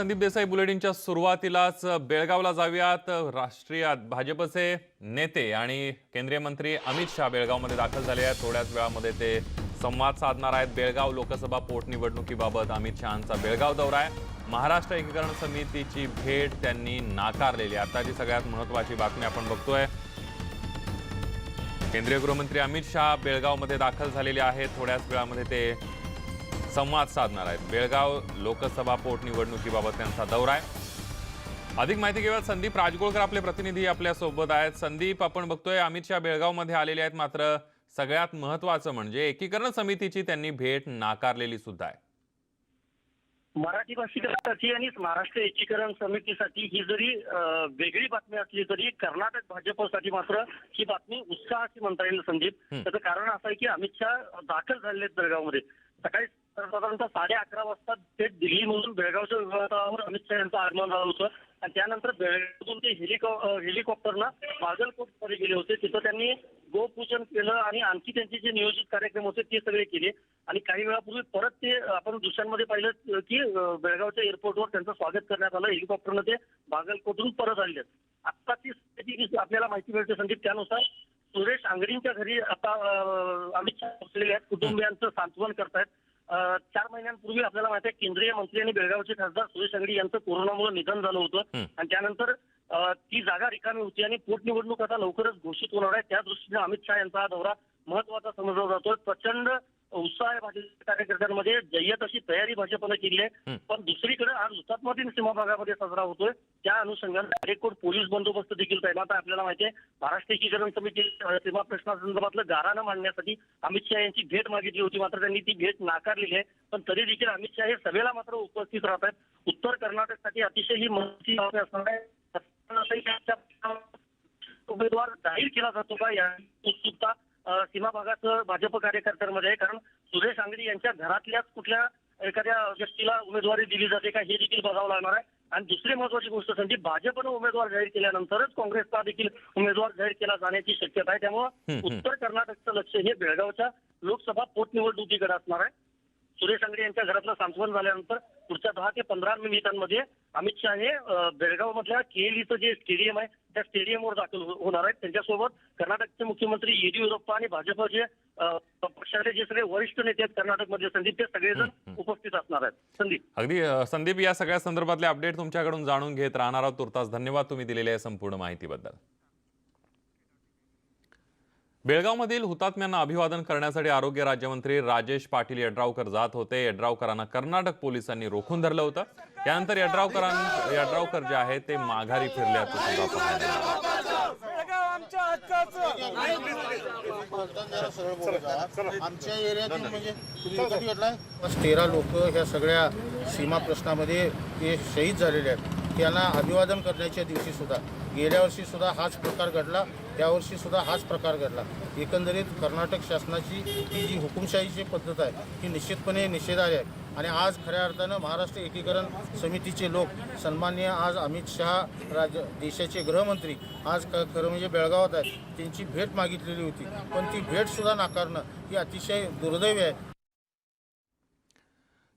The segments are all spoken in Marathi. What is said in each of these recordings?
संदीप देसाई बुलेटिनच्या सुरुवातीलाच बेळगावला जाऊयात। राष्ट्रीय भाजपचे नेते आणि केंद्रीय मंत्री अमित शहा बेळगावमध्ये दाखल झाले आहेत। थोड्याच वेळामध्ये ते संवाद साधणार आहेत। बेळगाव लोकसभा पोटनिवडणुकीबाबत अमित शहांचा बेळगाव दौरा आहे। महाराष्ट्र एकीकरण समितीची भेट त्यांनी नाकारलेली आहे। आताची सगळ्यात महत्त्वाची बातमी आपण बघतोय। केंद्रीय गृहमंत्री अमित शहा बेळगावमध्ये दाखल झालेले आहेत। थोड्याच वेळामध्ये ते संवाद साधणार आहेत। बेळगाव लोकसभा पोटनिवडणुकीबाबत त्यांचा दौरा आहे। अधिक माहिती घेऊयात। संदीप राजगोळकर आपले प्रतिनिधी आपल्या सोबत आहेत। संदीप, आपण बघतोय अमित शहा बेळगावमध्ये आलेले आहेत, मात्र सगळ्यात महत्त्वाचं म्हणजे एकीकरण समितीची त्यांनी भेट नाकारलेली सुद्धा आहे। मराठी भाषिकांसाठी आणि महाराष्ट्र एकीकरण समितीसाठी ही जरी वेगळी बातमी असली तरी कर्नाटक भाजपसाठी मात्र ही बातमी उत्साहाची म्हणता येईल। संदीप, त्याचं कारण असं आहे की अमित शहा दाखल झालेले आहेत बेळगावमध्ये। सकाळी साधारणतः 11:30 वाजता ते दिल्लीमधून बेळगावच्या विमानतळावर अमित शहा यांचं आगमन झालं होतं आणि त्यानंतर बेळगावतून ते हेलिकॉप्टरनं बागलकोटमध्ये गेले होते। तिथं त्यांनी गोपूजन केलं आणि आणखी त्यांचे जे नियोजित कार्यक्रम होते ते सगळे केले आणि काही वेळापूर्वी परत ते आपण दृश्यांमध्ये पाहिलं की बेळगावच्या एअरपोर्टवर त्यांचं स्वागत करण्यात आलं। हेलिकॉप्टरनं ते बागलकोटून परत आले। आत्ताची स्थिती आपल्याला माहिती मिळते संदीप, त्यानुसार सुरेश अंगडींच्या घरी आता अमित शहा पोहोचलेले आहेत। कुटुंबियांचं सांत्वन करतायत। 4 महिन्यांपूर्वी आपल्याला माहिती आहे केंद्रीय मंत्री आणि बेळगावचे खासदार सुरेश अंगडी यांचं कोरोनामुळे निधन झालं होतं आणि त्यानंतर ती जागा रिकामी होती आणि पोटनिवडणूक आता लवकरच घोषित होणार आहे। त्या दृष्टीने अमित शहा यांचा हा दौरा महत्त्वाचा समजला जातोय। प्रचंड उत्साह आहे भाजप कार्यकर्त्यांमध्ये, जय्यत अशी तयारी भाजपने केली आहे। पण दुसरीकडे आज हुतात्मा दिन सीमा भागामध्ये साजरा होतोय, त्या अनुषंगाने रेकॉर्ड पोलीस बंदोबस्त देखील तैनात आहे। आपल्याला माहिती आहे महाराष्ट्र एकीकरण समिती सीमा प्रश्नासंदर्भातलं गाऱ्हाणं मांडण्यासाठी अमित शहा यांची भेट मागितली होती, मात्र त्यांनी ती भेट नाकारलेली आहे। पण तरी देखील अमित शहा हे सभेला मात्र उपस्थित राहत आहेत। उत्तर कर्नाटकसाठी अतिशय ही महत्त्वाची बातमी असणार आहे। उमेदवार जाहीर केला जातो का या उत्सुकता सीमा भागात भाजप कार्यकर्त्यांमध्ये आहे, कारण सुरेश अंगडी यांच्या घरातल्याच कुठल्या एखाद्या व्यक्तीला उमेदवारी दिली जाते का हे देखील बघावं लागणार आहे। आणि दुसरी महत्त्वाची गोष्ट संदीप, भाजपनं उमेदवार जाहीर केल्यानंतरच काँग्रेसचा देखील उमेदवार जाहीर केला जाण्याची शक्यता आहे। त्यामुळे उत्तर कर्नाटकचं लक्ष हे बेळगावच्या लोकसभा पोटनिवडणुकीकडे असणार आहे। सुरेश अंगडी यांच्या घरातलं सांत्वन झाल्यानंतर पुढच्या 10 ते 15 मिनिटांमध्ये अमित शहा हे बेळगाव मधल्या केएलईचं जे स्टेडियम आहे त्या स्टेडियमवर दाखल होणार आहेत। त्यांच्यासोबत कर्नाटकचे मुख्यमंत्री येडियुरप्पा आणि भाजपचे पक्षाचे जे सगळे वरिष्ठ नेते आहेत कर्नाटकमध्ये संदीप, ते सगळेजण उपस्थित असणार आहेत। संदीप, अगदी संदीप, या सगळ्या संदर्भातले अपडेट तुमच्याकडून जाणून घेत राहणार आहोत। तुर्तास धन्यवाद तुम्ही दिलेल्या संपूर्ण माहितीबद्दल। बेळगावमधील हुतात्म्यांना अभिवादन करण्यासाठी आरोग्य राज्यमंत्री राजेश पाटील यड्रावकर जात होते। यड्रावकरांना कर्नाटक पोलिसांनी रोखून धरलं होतं। त्यानंतर यड्रावकर जे आहेत ते माघारी फिरल्याचं सुद्धा पाहायला आमच्या एरियातून म्हणजे 13 लोक ह्या सगळ्या सीमा प्रश्नामध्ये ते शहीद झालेले आहेत। त्यांना अभिवादन करण्याच्या दिवशी सुद्धा गेल्या वर्षी सुद्धा हाच प्रकार घडला, यावर्षी सुद्धा हाच प्रकार घडला। एकंदरीत कर्नाटक शासनाची ही जी हुकुमशाहीची पद्धत आहे ही निश्चितपणे निषेधार्ह आहे आणि आज खऱ्या अर्थानं महाराष्ट्र एकीकरण समितीचे लोक सन्माननीय आज अमित शहा देशाचे गृहमंत्री आज खरं म्हणजे बेळगावात आहेत, त्यांची भेट मागितलेली होती, पण ती भेट सुद्धा नाकारणं ही अतिशय दुर्दैवी आहे।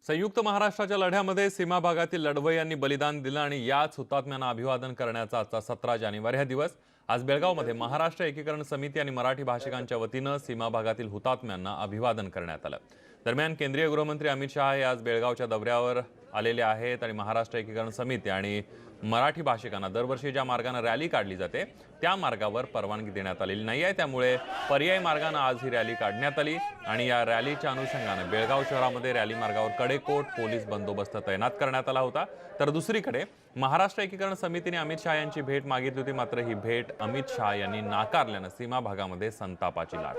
संयुक्त महाराष्ट्राच्या लढ्यामध्ये सीमा भागातील लढवय्यांनी बलिदान दिलं आणि याच हुतात्म्यांना अभिवादन करण्याचा आजचा 17 जानेवारी हा दिवस। आज बेळगावमध्ये महाराष्ट्र एकीकरण समिती आणि मराठी भाषिकांच्या वतीनं सीमा भागातील हुतात्म्यांना अभिवादन करण्यात आलं। दरम्यान केंद्रीय गृहमंत्री अमित शहा हे आज बेळगावच्या दौऱ्यावर आलेले आहेत आणि महाराष्ट्र एकीकरण समिती आणि मराठी भाषिकांना दरवर्षी ज्या मार्गाने रॅली काढली जाते त्या मार्गावर परवानगी देण्यात आलेली नाही आहे, त्यामुळे पर्यायी मार्गाने आज ही रॅली काढण्यात आली आणि या रॅलीच्या अनुषंगाने बेळगाव शहरामध्ये रॅली मार्गावर कडेकोट पोलीस बंदोबस्त तैनात करण्यात आला होता। तर दुसरीकडे महाराष्ट्र एकीकरण समितीने अमित शहा यांची भेट मागितली होती, मात्र ही भेट अमित शहा यांनी नाकारल्याने सीमा भागामध्ये संतापाची लाट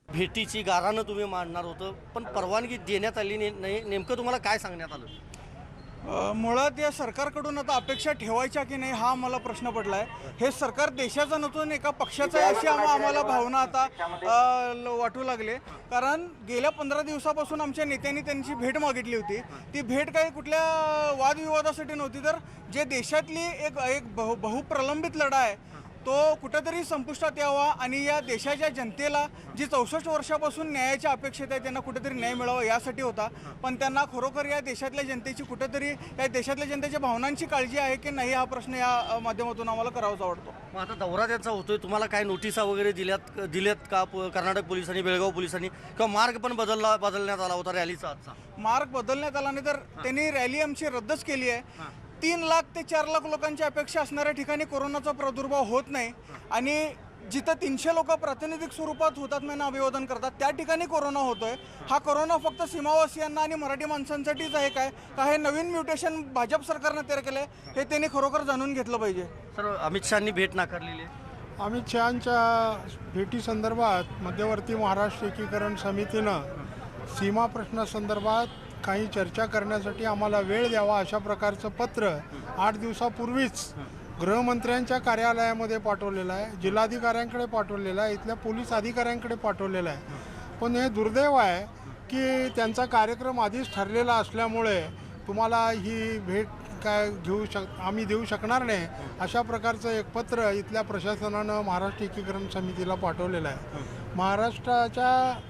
भेटीची गाऱ्हाणं तुम्ही मांडणार होतं, पण परवानगी देण्यात आली नाही। नेमकं तुम्हाला काय सांगण्यात आलं? मुळात या सरकारकडून आता अपेक्षा ठेवायच्या की नाही हा मला प्रश्न पडला आहे। हे सरकार देशाचं नसून एका पक्षाचं आहे अशी आम्हाला भावना आता वाटू लागले, कारण गेल्या 15 दिवसापासून आमच्या नेत्यांनी त्यांची भेट मागितली होती। ती भेट काही कुठल्या वादविवादासाठी नव्हती, तर जे देशातली एक बहुप्रलंबित लढा आहे तो कुठेतरी संपुष्टात यावा आणि या देशाच्या जनतेला जी 64 वर्षापासून न्यायाच्या अपेक्षित आहे त्यांना कुठेतरी न्याय मिळावा यासाठी होता. पण त्यांना खरोखर या देशातल्या जनतेची कुठेतरी या देशातल्या जनतेच्या भावनांची काळजी आहे की नाही हा प्रश्न या माध्यमातून आम्हाला करावाचा वाटतो. मग आता दौरा त्यांचा होतोय, तुम्हाला काय नोटिसा वगैरे दिल्यात का कर्नाटक पोलिसांनी, बेळगाव पोलिसांनी, किंवा मार्ग पण बदलण्यात आला होता रॅलीचा आजचा? मार्ग बदलण्यात आला नाही तर त्यांनी रॅली आमची रद्दच केली आहे. 3 लाख ते 4 लाख लोकांची अपेक्षा असणाऱ्या ठिकाणी कोरोनाचा प्रादुर्भाव होत नाही आणि जिथं 300 लोक प्रातिनिधिक स्वरूपात हुतात्म्यांना अभिवादन करतात त्या ठिकाणी कोरोना होतोय. हा कोरोना फक्त सीमावासियांना आणि मराठी माणसांसाठीच आहे काय का हे नवीन म्युटेशन भाजप सरकारनं तयार केलंय हे त्यांनी खरोखर जाणून घेतलं पाहिजे. सर, अमित शहानी भेट नाकारलेली आहे. अमित शहांच्या भेटीसंदर्भात मध्यवर्ती महाराष्ट्र एकीकरण समितीनं सीमा प्रश्नासंदर्भात काही चर्चा करण्यासाठी आम्हाला वेळ द्यावा अशा प्रकारचं पत्र 8 दिवसापूर्वीच गृहमंत्र्यांच्या कार्यालयामध्ये पाठवलेलं आहे, जिल्हाधिकाऱ्यांकडे पाठवलेलं आहे, इथल्या पोलीस अधिकाऱ्यांकडे पाठवलेलं आहे. पण हे दुर्दैव आहे की त्यांचा कार्यक्रम आधीच ठरलेला असल्यामुळे तुम्हाला ही भेट काय आम्ही देऊ शकणार नाही अशा प्रकारचं एक पत्र इथल्या प्रशासनानं महाराष्ट्र एकीकरण समितीला पाठवलेलं आहे. महाराष्ट्राच्या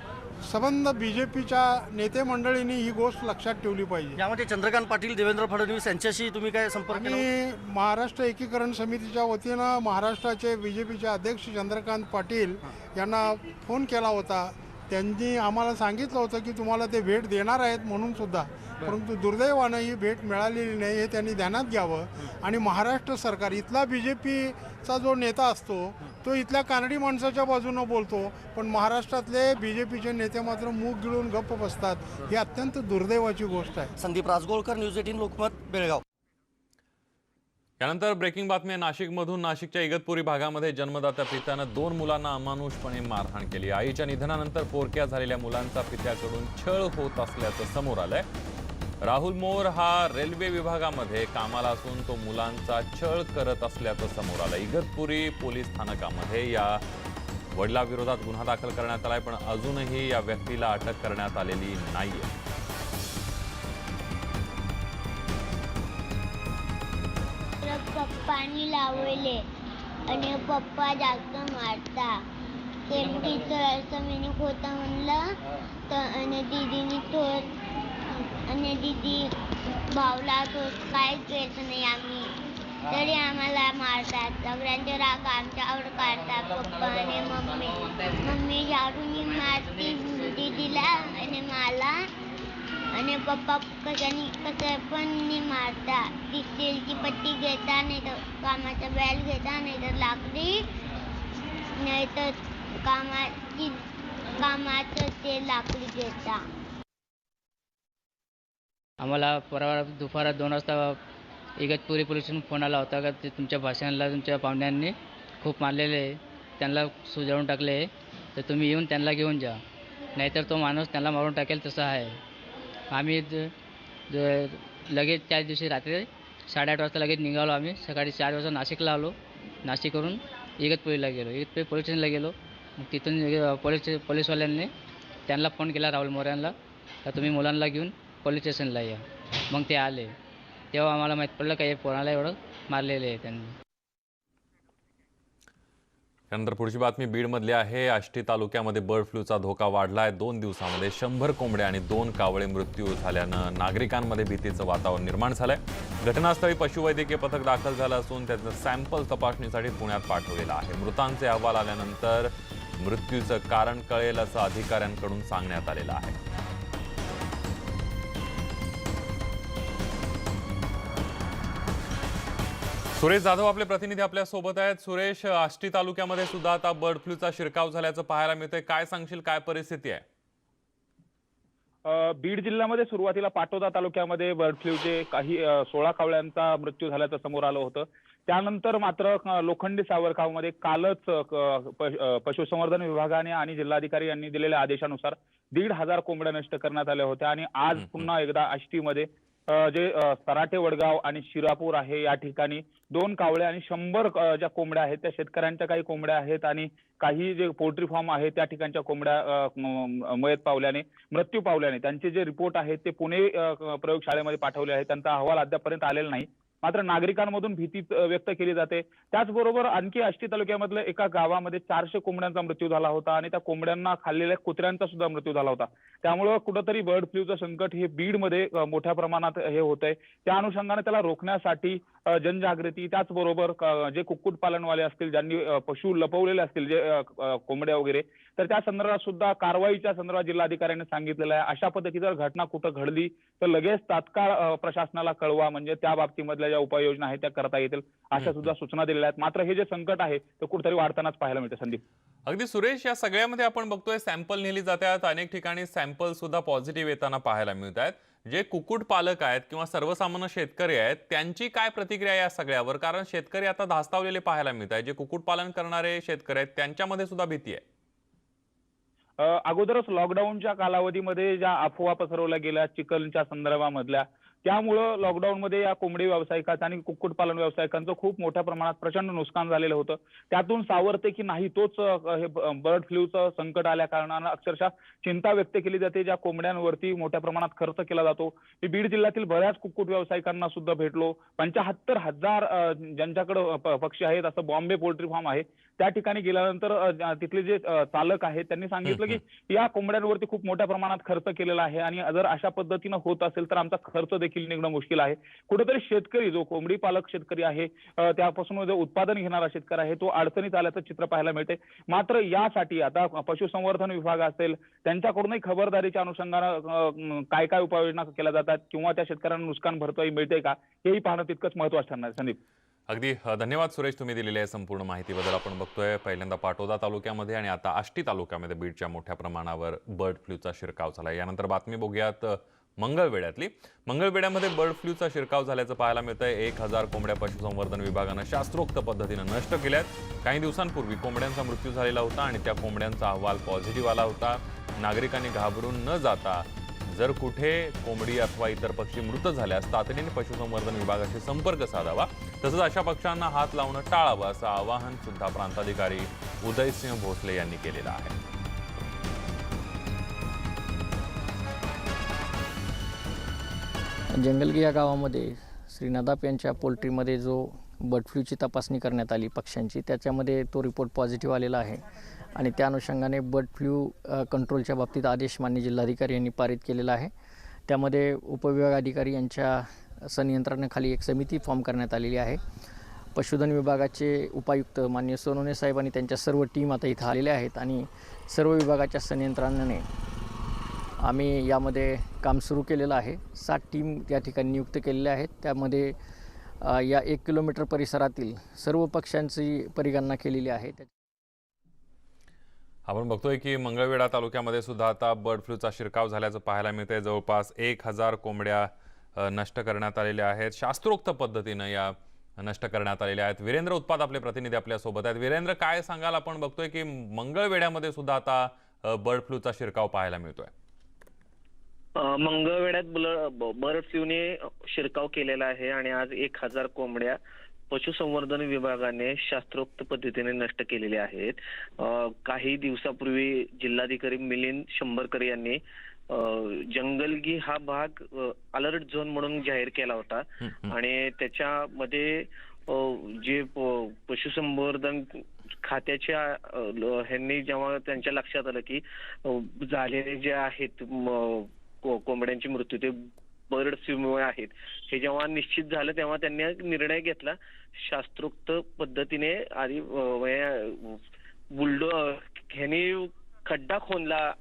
संबंध BJPच्या नेते मंडळींनी ही गोष्ट लक्षात ठेवली पाहिजे. यामध्ये चंद्रकांत पाटील, देवेंद्र फडणवीस यांच्याशी तुम्ही काय संपर्क केला? आणि महाराष्ट्र एकीकरण समितीच्या वतीनं महाराष्ट्राचे BJPचे अध्यक्ष चंद्रकांत पाटील यांना फोन केला होता. त्यांनी आम्हाला सांगितलं होतं की तुम्हाला ते भेट देणार आहेत म्हणून सुद्धा, परंतु दुर्दैवानं ही भेट मिळालेली नाही हे त्यांनी ध्यानात घ्यावं. आणि महाराष्ट्र सरकार इथला BJPचा जो नेता असतो तो इथल्या कानडी माणसाच्या बाजूनं बोलतो, पण महाराष्ट्रातले BJPचे नेते मात्र मूग गिळून गप्प बसतात. ही अत्यंत दुर्दैवाची गोष्ट आहे. संदीप राजगोळकर, न्यूज 18 लोकमत, बेळगाव. यानंतर ब्रेकिंग बातमी आहे नाशिकमधून. नाशिकच्या इगतपुरी भागामध्ये जन्मदात्या पित्यानं 2 मुलांना अमानुषपणे मारहाण केली. आईच्या निधनानंतर पोरक्या झालेल्या मुलांचा पित्याकडून छळ होत असल्याचं समोर आलंय. राहुल मोर हा रेल्वे विभागामध्ये कामाला असून तो मुलांचा छळ करत असल्याचं समोर आलं. इगतपुरी पोलीस स्थानकामध्ये या वडिलाविरोधात गुन्हा दाखल करण्यात आलाय, पण अजूनही या व्यक्तीला अटक करण्यात आलेली नाहीये. पप्पानी लावले आणि पप्पा जास्त मारता. तिचं असं मी होता म्हणलं तर आणि दीदीने तो आणि दीदी भावला तो काहीच केलं नाही आम्ही, तरी आम्हाला मारतात. सगळ्यांचे राग आमच्यावर काढतात. पप्पा आणि मम्मी झाडून मारती दीदीला आणि मला, आणि पप्पा कसं पण मारता. ती स्टीलची पट्टी घेता, नाही तर कामाचा बॅल घेता, नाही तर लाकडी, नाही तर कामाचं ते लाकडी घेता. आम्हाला परवा दुपारात 2 वाजता इगतपुरी पोलिसांनी फोन आला होता का ते तुमच्या भाषणाला तुमच्या पाहुण्यांनी खूप मारलेले आहे, त्यांना सुजावून टाकले आहे, तर तुम्ही येऊन त्यांना घेऊन जा, नाहीतर तो माणूस त्यांना मारून टाकेल तसा आहे. आम्ही लगेच त्याच दिवशी रात्री 8:30 वाजता लगेच निघालो. आम्ही सकाळी 4 वाजता नाशिकला आलो. नाशिकवरून इगतपुरीला गेलो. इगतपुरी पोलीस स्टेशनला गेलो. मग तिथून पोलीसवाल्यांनी त्यांना फोन केला, राहुल मोरे यांना, का तुम्ही मुलांना घेऊन पोलीस स्टेशनला या. मग ते आले. तेव्हा आम्हाला माहीत पडलं का हे पोराला एवढं मारलेलं आहे त्यांनी. त्यानंतर पुढची बातमी बीडमधली आहे. आष्टी तालुक्यामध्ये बर्ड फ्लूचा धोका वाढलाय. 2 दिवसांमध्ये 100 कोंबड्या आणि 2 कावळे मृत्यू झाल्यानं नागरिकांमध्ये भीतीचं वातावरण निर्माण झालंय. घटनास्थळी पशुवैद्यकीय पथक दाखल झालं असून त्याचं सॅम्पल तपासणीसाठी पुण्यात पाठवलेलं आहे. मृतांचे अहवाल आल्यानंतर मृत्यूचं कारण कळेल असं अधिकाऱ्यांकडून सांगण्यात आलेलं आहे. सुरेश जाधव आपले प्रतिनिधी आपल्या सोबत आहेत. सुरेश, आष्टी तालुक्यामध्ये सुद्धा आता बर्ड फ्लूचा शिरकाव झाल्याचं पाहायला मिळतंय. काय सांगशील, काय परिस्थिती आहे? बीड जिल्ह्यामध्ये सुरुवातीला पाटोदा तालुक्यामध्ये बर्ड फ्लूचे काही 16 कावळ्यांचा मृत्यू झाल्याचं समोर आलं होतं. त्यानंतर मात्र लोखंडी सावरगावमध्ये कालच पशुसंवर्धन विभागाने आणि जिल्हाधिकारी यांनी दिलेल्या आदेशानुसार 1,500 कोंबड्या नष्ट करण्यात आल्या होत्या. आणि आज पुन्हा एकदा आष्टीमध्ये जे सराटे वडगाव आणि शिरापूर आहे या ठिकाणी 2 कावळे आणि 100 ज्या कोंबड्या आहेत त्या शेतकऱ्यांच्या काही कोंबड्या आहेत आणि काही जे पोल्ट्री फार्म आहे त्या ठिकाणच्या कोंबड्या मृत्यू पावल्याने त्यांचे जे रिपोर्ट आहेत ते पुणे प्रयोगशाळेमध्ये पाठवले आहेत. त्यांचा अहवाल अद्यापर्यंत आलेला नाही. मात्र नागरिकांमधून भीती व्यक्त केली जाते। त्याचबरोबर आणखी आष्टी तालुक्यामधल्या एका गावामध्ये 400 कोंबड्यांचा मृत्यू झाला होता आणि त्या कोंबड्यांना खाल्लेल्या कुत्र्यांचा सुद्धा मृत्यू झाला होता। त्यामुळे कुठंतरी बर्ड फ्लूचं संकट हे बीडमध्ये मोठ्या प्रमाणात हे होतंय। त्या अनुषंगाने त्याला रोखण्यासाठी जनजागृती, त्याचबरोबर जे कुक्कुटपालनवाले असतील, ज्यांनी पशु लपवलेले असतील, जे कोंबड्या वगैरे, तर त्या संदर्भात सुद्धा कारवाईच्या संदर्भात जिल्हाधिकाऱ्यांनी सांगितलेलं आहे। अशा पद्धतीची जर घटना कुठं घडली तर लगेच तात्काळ प्रशासनाला कळवा, म्हणजे त्या बाबतीमधल्या ज्या उपाययोजना आहेत त्या करता येतील, अशा सुद्धा सूचना दिलेल्या आहेत। मात्र हे जे संकट आहे ते कुठेतरी वाढतानाच पाहायला मिळते। संदीप, अगदी सुरेश, या सगळ्यामध्ये आपण बघतोय सॅम्पल नेली जातात, अनेक ठिकाणी सॅम्पल सुद्धा पॉझिटिव्ह येताना पाहायला मिळत आहेत। जे कुक्कुट पालक आहेत किंवा सर्वसामान्य शेतकरी आहेत त्यांची काय प्रतिक्रिया या सगळ्यावर? कारण शेतकरी आता धास्तावलेले पाहायला मिळत आहेत। जे कुक्कुटपालन करणारे शेतकरी आहेत त्यांच्यामध्ये सुद्धा भीती आहे। अगोदरच लॉकडाऊनच्या कालावधीमध्ये ज्या अफवा पसरवल्या गेल्या चिकनच्या संदर्भामधल्या, त्यामुळं लॉकडाऊनमध्ये या कोंबडी व्यावसायिकांचं आणि कुक्कुटपालन व्यावसायिकांचं खूप मोठ्या प्रमाणात प्रचंड नुकसान झालेलं होतं। त्यातून सावरते की नाही तोच हे बर्ड फ्लूचं संकट आल्या कारणानं अक्षरशः चिंता व्यक्त केली जाते। ज्या कोंबड्यांवरती मोठ्या प्रमाणात खर्च केला जातो। मी बीड जिल्ह्यातील बऱ्याच कुक्कुट व्यावसायिकांना सुद्धा भेटलो। 75,000 ज्यांच्याकडे पक्षी आहेत, असं बॉम्बे पोल्ट्री फार्म आहे, त्या ठिकाणी गेल्यानंतर तिथले जे चालक आहेत त्यांनी सांगितलं की या कोंबड्यांवरती खूप मोठ्या प्रमाणात खर्च केलेला आहे आणि जर अशा पद्धतीनं होत असेल तर आमचा खर्च देखील निघणं मुश्किल आहे। कुठेतरी शेतकरी, जो कोंबडी पालक शेतकरी आहे, त्यापासून जो उत्पादन घेणारा शेतकरी आहे, तो अडचणीत आल्याचं चित्र पाहायला मिळते। मात्र यासाठी आता पशुसंवर्धन विभाग असेल त्यांच्याकडूनही खबरदारीच्या अनुषंगानं काय काय उपाययोजना केल्या जातात किंवा त्या शेतकऱ्यांना नुकसान भरपाई मिळते का, हेही पाहणं तितकंच महत्त्वाचं ठरणार आहे। संदीप, अगदी धन्यवाद सुरेश, तुम्ही दिलेल्या संपूर्ण माहितीबद्दल। आपण बघतोय पहिल्यांदा पाटोदा तालुक्यामध्ये आणि आता आष्टी तालुक्यामध्ये बीडच्या मोठ्या प्रमाणावर बर्ड फ्लूचा शिरकाव झाला। यानंतर बातमी बघूयात मंगळवेढ्यातली। मंगळवेढ्यामध्ये बर्ड फ्लूचा शिरकाव झाल्याचं पाहायला मिळतंय। 1000 कोंबड्या पशुसंवर्धन विभागानं शास्त्रोक्त पद्धतीनं नष्ट केल्यात। काही दिवसांपूर्वी कोंबड्यांचा मृत्यू झालेला होता आणि त्या कोंबड्यांचा अहवाल पॉझिटिव्ह आला होता। नागरिकांनी घाबरून न जाता जर कुठे कोंबडी अथवा इतर पक्षी मृत झाल्यास तातडीने पशुसंवर्धन विभागाशी संपर्क साधावा, तसंच अशा पक्ष्यांना हात लावणं टाळावं असं आवाहन सुद्धा प्रांताधिकारी उदयसिंह भोसले यांनी केलेलं आहे। जंगलगी या गावामध्ये श्री नदाप यांच्या पोल्ट्रीमध्ये जो बर्ड फ्लूची तपासणी करण्यात आली पक्ष्यांची, त्याच्यामध्ये तो रिपोर्ट पॉझिटिव्ह आलेला आहे आणि त्या अनुषंगाने बर्ड फ्लू कंट्रोलच्या बाबतीत आदेश माननीय जिल्हाधिकारी यांनी पारित केलेला आहे। त्यामध्ये उपविभागाधिकारी यांच्या संनियंत्रणाखाली एक समिती फॉर्म करण्यात आलेली आहे। पशुधन विभागाचे उपायुक्त माननीय सोनवणे साहेब आणि त्यांच्या सर्व टीम आता इथं आलेल्या आहेत आणि सर्व विभागाच्या संनियंत्रणाने आम्ही यामध्ये काम सुरू केलेलं आहे। 7 टीम या ठिकाणी नियुक्त केलेल्या आहेत। त्यामध्ये या 1 किलोमीटर परिसरातील सर्व पक्ष्यांची परिगणना केलेली आहे। आपण बघतोय की मंगळवेढा तालुक्यामध्ये सुद्धा आता बर्ड फ्लूचा शिरकाव झाल्याचं पाहायला मिळतंय। जवळपास 1000 कोंबड्या नष्ट करण्यात आलेल्या आहेत। शास्त्रोक्त पद्धतीनं या नष्ट करण्यात आलेल्या आहेत। वीरेंद्र उत्पात आपले प्रतिनिधी आपल्या सोबत आहेत। वीरेंद्र, काय सांगाल? आपण बघतोय की मंगळवेढ्यामध्ये सुद्धा आता बर्ड फ्लूचा शिरकाव पाहायला मिळतोय। मंगळवेढ्यात बर्ड फ्लूने शिरकाव केलेला आहे आणि आज 1000 कोंबड्या पशुसंवर्धन विभागाने शास्त्रोक्त पद्धतीने नष्ट केलेल्या आहेत। काही दिवसापूर्वी जिल्हाधिकारी मिलिंद शंभरकर यांनी जंगलगी हा भाग अलर्ट झोन म्हणून जाहीर केला होता आणि त्याच्यामध्ये जे पशुसंवर्धन खात्याच्या ह्यांनी जेव्हा त्यांच्या लक्षात आलं की झालेले जे आहेत कोंबड्यांचे मृत्यू ते बर्ड फ्लूमुळे आहेत, हे जेव्हा निश्चित झालं तेव्हा त्यांनी निर्णय घेतला शास्त्रोक्त पद्धतीने आणि ह्यांनी खड्डा खोदला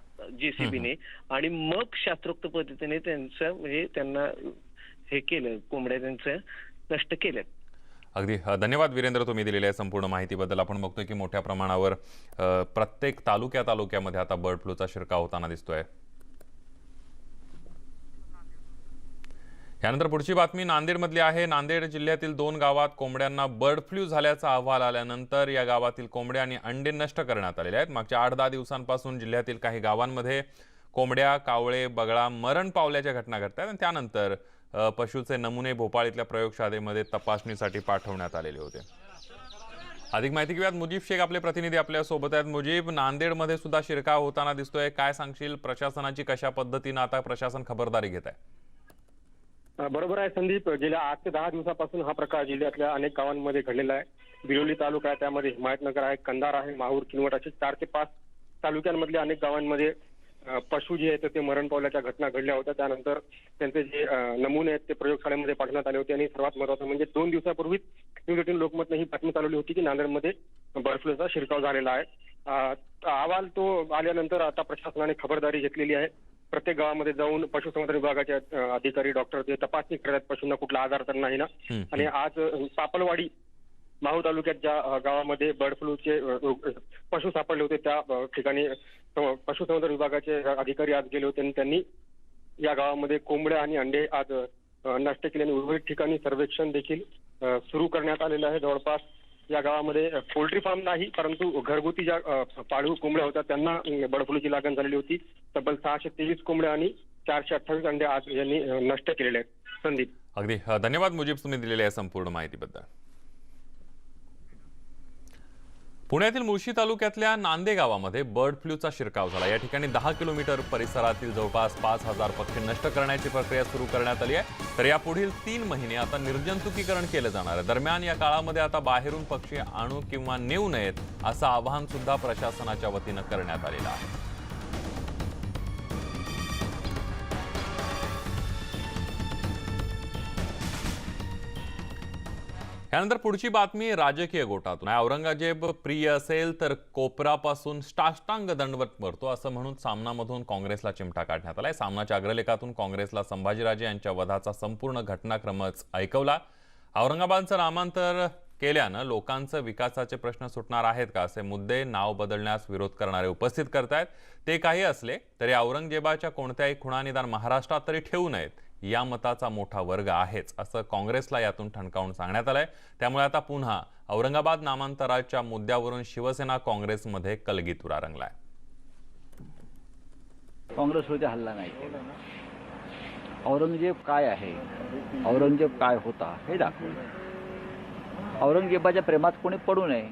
JCBने आणि मग शास्त्रोक्त पद्धतीने त्यांचं म्हणजे त्यांना हे केलं, कोंबड्या त्यांचं नष्ट केल्या। अगदी धन्यवाद वीरेंद्र, तुम्ही दिलेल्या संपूर्ण माहितीबद्दल। आपण बघतोय की मोठ्या प्रमाणावर प्रत्येक तालुक्यामध्ये आता बर्ड फ्लूचा शिरकाव होताना दिसतोय। यानंतर पुढची बातमी नांदेडमधली आहे। नांदेड जिल्ह्यातील 2 गावात कोंबड्यांना बर्ड फ्लू झाल्याचा अहवाल आल्यानंतर या गावातील कोंबड्या आणि अंडे नष्ट करण्यात आलेले आहेत। मागच्या 8-10 दिवसांपासून जिल्ह्यातील काही गावांमध्ये कोंबड्या, कावळे, बगळा मरण पावल्याच्या घटना घडतात आणि त्यानंतर पशुचे नमुने भोपाळ इथल्या प्रयोगशाळेमध्ये तपासणीसाठी पाठवण्यात आलेले होते। अधिक माहिती घेऊयात, मुजीब शेख आपले प्रतिनिधी आपल्या सोबत आहेत। मुजीब, नांदेडमध्ये सुद्धा शिरकाव होताना दिसतोय, काय सांगशील? प्रशासनाची कशा पद्धतीने आता प्रशासन खबरदारी घेत आहे? बरोबर आहे संदीप. गेल्या 8 ते 10 दिवसापासून हा प्रकार जिल्ह्यातल्या अनेक गावांमध्ये घडलेला आहे. बिलोली तालुका आहे, त्यामध्ये हिमायतनगर आहे, कंधार आहे, माहूर, किनवट असे 4 ते 5 तालुक्यांमधल्या अनेक गावांमध्ये पशु जे आहेत ते मरण पावल्याच्या घटना घडल्या होत्या. त्यानंतर त्यांचे जे नमुने आहेत ते प्रयोगशाळेमध्ये पाठवण्यात आले होते. आणि सर्वात महत्त्वाचं म्हणजे 2 दिवसापूर्वीच न्यूज 18 लोकमतने ही बातमी चालवली होती की नांदेडमध्ये बर्ड फ्लूचा शिरकाव झालेला आहे. अहवाल तो आल्यानंतर आता प्रशासनाने खबरदारी घेतलेली आहे. प्रत्येक गावामध्ये जाऊन पशुसंवर्धन विभागाचे अधिकारी, डॉक्टर ते तपासणी करतात पशूंना कुठला आजार तर नाही ना. आणि आज सापलवाडी माहूर तालुक्यात ज्या गावामध्ये बर्ड फ्लूचे पशु सापडले होते त्या ठिकाणी पशुसंवर्धन विभागाचे अधिकारी आज गेले होते आणि त्यांनी या गावामध्ये कोंबड्या आणि अंडे आज नष्ट केले आणि उर्वरित ठिकाणी सर्वेक्षण देखील सुरू करण्यात आलेलं आहे. जवळपास या गावामध्ये पोल्ट्री फार्म नाही, परंतु घरगुती ज्या पाळीव कोंबड्या होत्या त्यांना बर्ड फ्लूची लागण झालेली होती. तब्बल 623 कोंबड्या आणि 428 अंडे आज यांनी नष्ट केलेले आहेत. संदीप, अगदी धन्यवाद मुजीब, तुम्ही दिलेल्या संपूर्ण माहितीबद्दल. पुण्यातील मुळशी तालुक्यातल्या नांदे गावामध्ये बर्ड फ्लूचा शिरकाव झाला. या ठिकाणी 10 किलोमीटर परिसरातील जवळपास 5000 पक्षी नष्ट करण्याची प्रक्रिया सुरू करण्यात आली आहे. तर या पुढील 3 महिने आता निर्जंतुकीकरण केलं जाणार आहे. दरम्यान या काळामध्ये आता बाहेरून पक्षी आणू किंवा नेऊ नयेत असं आवाहन सुद्धा प्रशासनाच्या वतीनं करण्यात आलेलं आहे. यानंतर पुढची बातमी राजकीय गोटातून आहे. औरंगजेब प्रिय असेल तर कोपरापासून साष्टांग दंडवत करतो असं म्हणून सामनामधून काँग्रेसला चिमटा काढण्यात आलाय. सामनाच्या अग्रलेखातून काँग्रेसला संभाजीराजे यांच्या वधाचा संपूर्ण घटनाक्रमच ऐकवला. औरंगाबादचं नामांतर केल्यानं लोकांचं विकासाचे प्रश्न सुटणार आहेत का असे मुद्दे नाव बदलण्यास विरोध करणारे उपस्थित करतायत. ते काही असले तरी औरंगजेबाच्या कोणत्याही खुणा निदान महाराष्ट्रात तरी ठेवू नयेत या मताचा मोठा वर्ग आहेच असं काँग्रेसला यातून ठणकावून सांगण्यात आलंय. त्यामुळे आता पुन्हा औरंगाबाद नामांतराच्या मुद्द्यावरून शिवसेना काँग्रेसमध्ये कलगीतुरा रंगलाय. काँग्रेसवरती हल्ला नाही केला. औरंगजेब काय आहे, औरंगजेब काय होता हे दाखवलं. औरंगजेबाच्या प्रेमात कोणी पडू नये.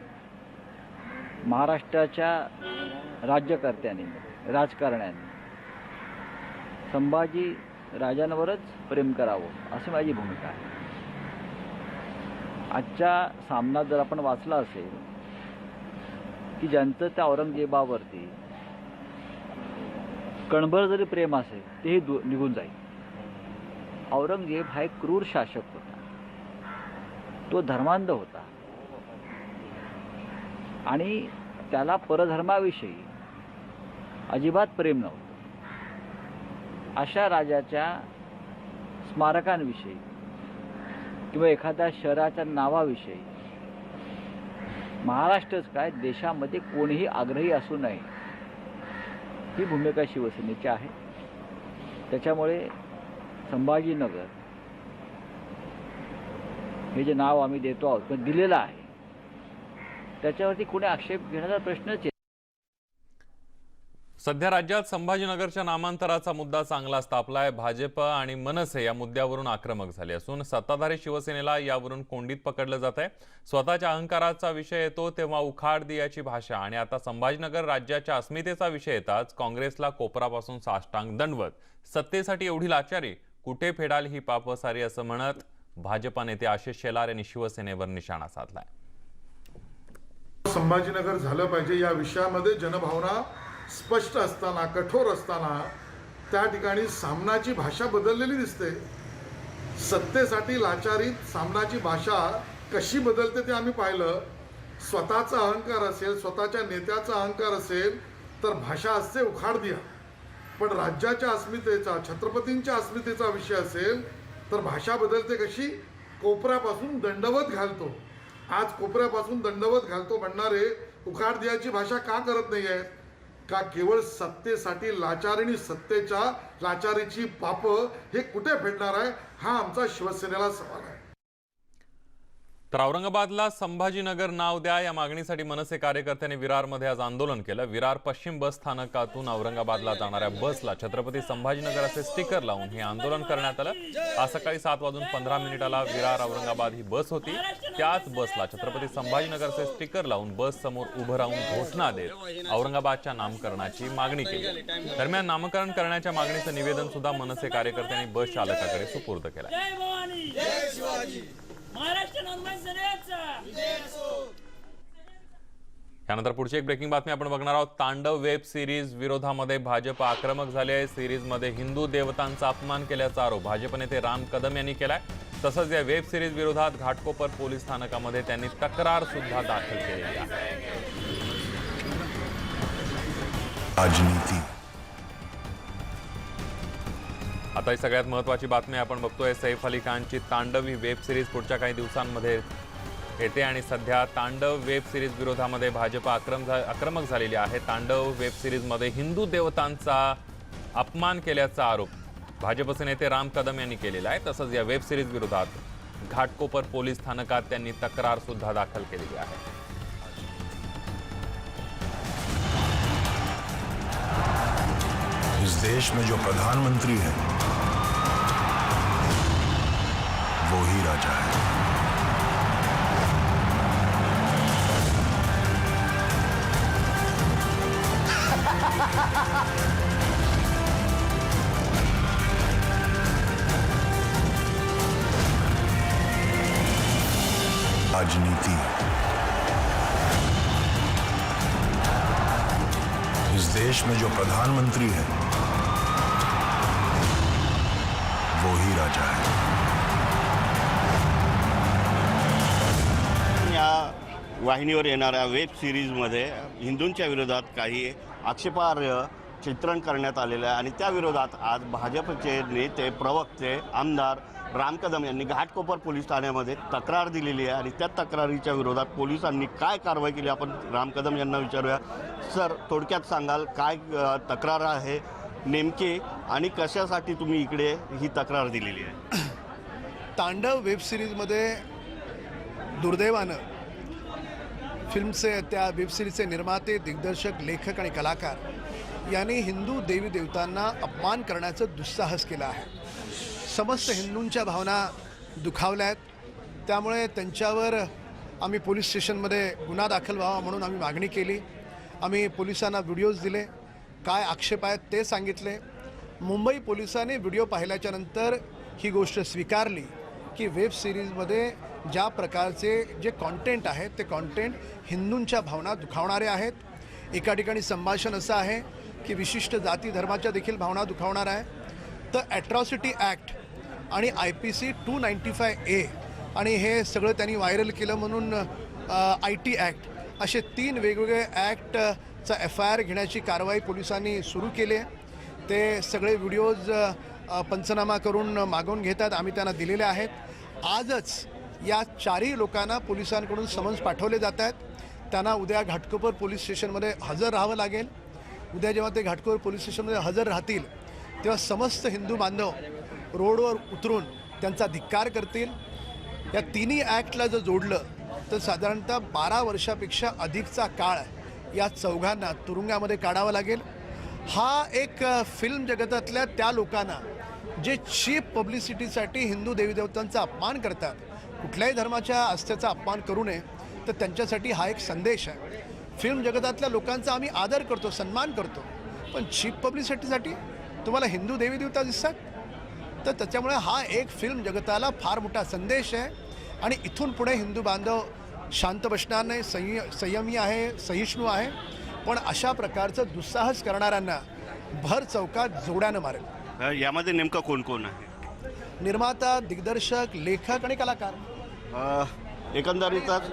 महाराष्ट्राच्या राज्यकर्त्यांनी, राजकारण्यांनी संभाजी राजांवरच प्रेम करावं अशी माझी भूमिका आहे. आजच्या सामनात जर आपण वाचला असेल की ज्यांचं त्या औरंगजेबावरती कणभर जरी प्रेम असेल तेही निघून जाईल. औरंगजेब हा एक क्रूर शासक होता. तो धर्मांध होता आणि त्याला परधर्माविषयी अजिबात प्रेम नव्हतं. अशा राजाच्या स्मारकांविषयी किंवा एखाद्या शहराच्या नावाविषयी महाराष्ट्रच काय देशामध्ये कोणीही आग्रही असू नये ही भूमिका शिवसेनेची आहे. त्याच्यामुळे संभाजीनगर हे जे नाव आम्ही देतो आहोत किंवा दिलेलं आहे त्याच्यावरती कोणी आक्षेप घेण्याचा प्रश्नच आहे. सध्या राज्यात संभाजीनगरच्या नामांतराचा मुद्दा चांगलाच तापलाय. भाजप आणि मनसे या मुद्द्यावरून आक्रमक झाले असून सत्ताधारी शिवसेनेला यावरून कोंडीत पकडलं जात आहे. स्वतःच्या अहंकाराचा विषय येतो तेव्हा उखाड दियाची भाषा आणि आता संभाजीनगर राज्याच्या अस्मितेचा विषय येताच काँग्रेसला कोपरापासून साष्टांग दंडवत. सत्तेसाठी एवढी लाचारी कुठे फेडाल ही पाप सारी असं म्हणत भाजपा नेते आशिष शेलार यांनी शिवसेनेवर निशाणा साधलाय. संभाजीनगर झालं पाहिजे या विषयामध्ये जनभावना स्पष्ट असताना, कठोर असताना त्या ठिकाणी सामनाची भाषा बदललेली दिसते. सत्तेसाठी लाचारीत सामनाची भाषा कशी बदलते ते आम्ही पाहिलं. स्वतःचा अहंकार असेल, स्वतःच्या नेत्याचा अहंकार असेल तर भाषा असते उखाड दिया. पण राज्याच्या अस्मितेचा, छत्रपतींच्या अस्मितेचा विषय असेल तर भाषा बदलते कशी? कोपऱ्यापासून दंडवत घालतो. आज कोपऱ्यापासून दंडवत घालतो म्हणणारे उखाड दियाची भाषा का करत नाही आहेत? का केवळ सत्तेसाठी लाचारी, सत्तेच्या लाचारीची पाप हे कुठे फेडणार आहे हा आमचा शिवसेनेला सवाल आहे. तर औरंगाबादला संभाजीनगर नाव द्या या मागणीसाठी मनसे कार्यकर्त्यांनी विरारमध्ये आज आंदोलन केलं. विरार पश्चिम बस स्थानकातून औरंगाबादला जाणाऱ्या बसला छत्रपती संभाजीनगर असे स्टिकर लावून हे आंदोलन करण्यात आलं. आज सकाळी 7:15 विरार औरंगाबाद ही बस होती. त्याच बसला छत्रपती संभाजीनगरचे स्टिकर लावून बस समोर उभं राहून घोषणा देत औरंगाबादच्या नामकरणाची मागणी केली. दरम्यान नामकरण करण्याच्या मागणीचं निवेदन सुद्धा मनसे कार्यकर्त्यांनी बस चालकाकडे सुपूर्द केलं. यानंतर पुढची एक ब्रेकिंग बातमी आपण बघणार आहोत. तांडव वेब सिरीज विरोधामध्ये भाजप आक्रमक झाले आहे. सिरीजमध्ये हिंदू देवतांचा अपमान केल्याचा आरोप भाजप नेते राम कदम यांनी केलाय. तसंच या वेब सिरीज विरोधात घाटकोपर पोलीस स्थानकामध्ये त्यांनी तक्रार सुद्धा दाखल केलेली आहे. राजनीती आता ही सगळ्यात महत्त्वाची बातमी आपण बघतोय. सैफ अली खानची तांडव ही वेब सिरीज पुढच्या काही दिवसांमध्ये येते आणि सध्या तांडव वेब सिरीज विरोधामध्ये भाजप आक्रमक झालेली आहे. तांडव वेब सिरीजमध्ये हिंदू देवतांचा अपमान केल्याचा आरोप भाजपचे नेते राम कदम यांनी केलेला आहे. तसंच या वेब सिरीज विरोधात घाटकोपर पोलीस स्थानकात त्यांनी तक्रार सुद्धा दाखल केलेली आहे. इस देश में जो प्रधानमंत्री है वो ही राजा है. राजनीति इस देश में जो प्रधानमंत्री है वो ही राजा है. या वाहिनीवर येणाऱ्या वेब सिरीजमध्ये हिंदूंच्या विरोधात काही आक्षेपार्ह चित्रण करण्यात आलेलं आहे आणि त्या विरोधात आज भाजपचे नेते प्रवक्ते आमदार राम कदम यांनी घाटकोपर पोलीस ठाण्यामध्ये तक्रार दिलेली आहे आणि त्या तक्रारीच्या विरोधात पोलिसांनी काय कारवाई केली आपण राम कदम यांना विचारूया. सर, थोडक्यात सांगाल काय तक्रार आहे नेमकी आणि कशासाठी तुम्ही इकडे ही तक्रार दिलेली आहे? तांडव वेब सिरीजमध्ये दुर्दैवानं फिल्मचे त्या वेब सिरीजचे निर्माते, दिग्दर्शक, लेखक आणि कलाकार यांनी हिंदू देवी देवतांना अपमान करण्याचं दुस्साहस केलं आहे. समस्त हिंदूंच्या भावना दुखावल्या आहेत. त्यामुळे त्यांच्यावर आम्ही पोलीस स्टेशनमध्ये गुन्हा दाखल व्हावा म्हणून आम्ही मागणी केली. आम्ही पोलिसांना व्हिडिओज दिले, काय आक्षेप आहेत ते सांगितले. मुंबई पोलिसांनी व्हिडिओ पाहिल्याच्या नंतर ही गोष्ट स्वीकारली की वेब सिरीजमध्ये ज्या प्रकारचे जे कॉन्टेंट आहेत ते कॉन्टेंट हिंदूंच्या भावना दुखावणारे आहेत. एका ठिकाणी संभाषण असं आहे की विशिष्ट जाती धर्माच्या देखील भावना दुखावणार आहे. तर ॲट्रॉसिटी ॲक्ट आणि IPC 295A आणि हे सगळं त्यांनी व्हायरल केलं म्हणून IT ॲक्ट असे 3 वेगवेगळे ॲक्टचा FIR घेण्याची कारवाई पोलिसांनी सुरू केली आहे. ते सगळे व्हिडिओज पंचनामा करून मागवून घेतात. आम्ही त्यांना दिलेले आहेत. आजच या 4ही लोकांना पोलिसांकडून समन्स पाठवले जात आहेत. त्यांना उद्या घाटकोपर पोलीस स्टेशनमध्ये हजर राहावं लागेल. उद्या जेव्हा ते घाटकोपर पोलीस स्टेशनमध्ये हजर राहतील तेव्हा समस्त हिंदू बांधव रोडवर उतरून त्यांचा धिक्कार करतील. या 3ही ॲक्टला जर जोडलं तर साधारणतः 12 वर्षापेक्षा अधिकचा काळ या चौघांना तुरुंगामध्ये काढावा लागेल. हा एक फिल्म जगतातल्या त्या लोकांना जे चीप पब्लिसिटीसाठी हिंदू देवी देवतांचा अपमान करतात, कुठल्याही धर्माच्या आस्थेचा अपमान करू नये, तर त्यांच्यासाठी हा एक संदेश आहे. फिल्म जगतातल्या लोकांचा आम्ही आदर करतो, सन्मान करतो, पण चीप पब्लिसिटीसाठी तुम्हाला हिंदू देवी देवता दिसतात, तर त्याच्यामुळे हा एक फिल्म जगताला फार मोठा संदेश आहे. आणि इथून पुढे हिंदू बांधव शांत बसणार नाही, संयमी आहे, सहिष्णू आहे, पण अशा प्रकारचं दुस्साहस करणाऱ्यांना भर चौकात जोड्यानं मारेल. यामध्ये नेमकं कोण कोण आहे? निर्माता, दिग्दर्शक, लेखक आणि कलाकार. एकंदरीतच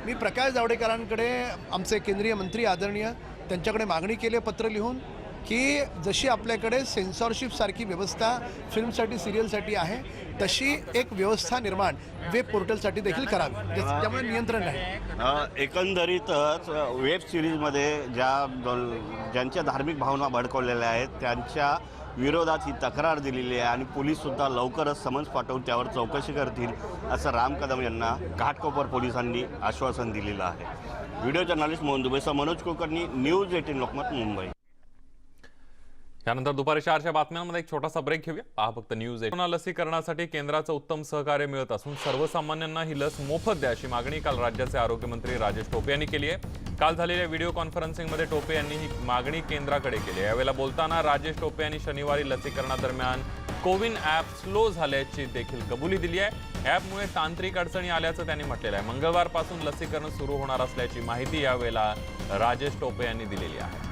मी प्रकाश जावडेकरांकडे, आमचे केंद्रीय मंत्री आदरणीय, त्यांच्याकडे मागणी केली पत्र लिहून की जशी आपल्याकडे सेन्सॉरशिपसारखी व्यवस्था फिल्मसाठी, सिरियलसाठी आहे, तशी एक व्यवस्था निर्माण वेब पोर्टलसाठी देखील करावी, त्यामुळे नियंत्रण राहील. एकंदरीतच वेब सिरीजमध्ये ज्यांच्या धार्मिक भावना भडकवलेल्या आहेत त्यांच्या विरोधात ही तक्रार दिलेली आहे आणि पोलीससुद्धा लवकरच समन्स पाठवून त्यावर चौकशी करतील असं राम कदम यांना घाटकोपर पोलिसांनी आश्वासन दिलेलं आहे. व्हिडिओ जर्नलिस्ट मोहन दुबेसह मनोज कुलकर्णी, न्यूज 18 लोकमत, मुंबई. त्यानंतर दुपारी 4च्या बातम्यांमध्ये एक छोटासा ब्रेक घेऊया. पहा फक्त न्यूज 18. लसीकरणासाठी केंद्राचं उत्तम सहकार्य मिळत असून सर्वसामान्यांना ही लस मोफत द्या अशी मागणी काल राज्याचे आरोग्यमंत्री राजेश टोपे यांनी केली आहे. काल झालेल्या व्हिडिओ कॉन्फरन्सिंगमध्ये टोपे यांनी ही मागणी केंद्राकडे केली. यावेळेला बोलताना राजेश टोपे यांनी शनिवारी लसीकरणादरम्यान कोविन ॲप स्लो झाल्याची देखील कबुली दिली आहे. ॲपमुळे तांत्रिक अडचणी आल्याचं त्यांनी म्हटलेलं आहे. मंगळवारपासून लसीकरण सुरू होणार असल्याची माहिती यावेळेला राजेश टोपे यांनी दिलेली आहे.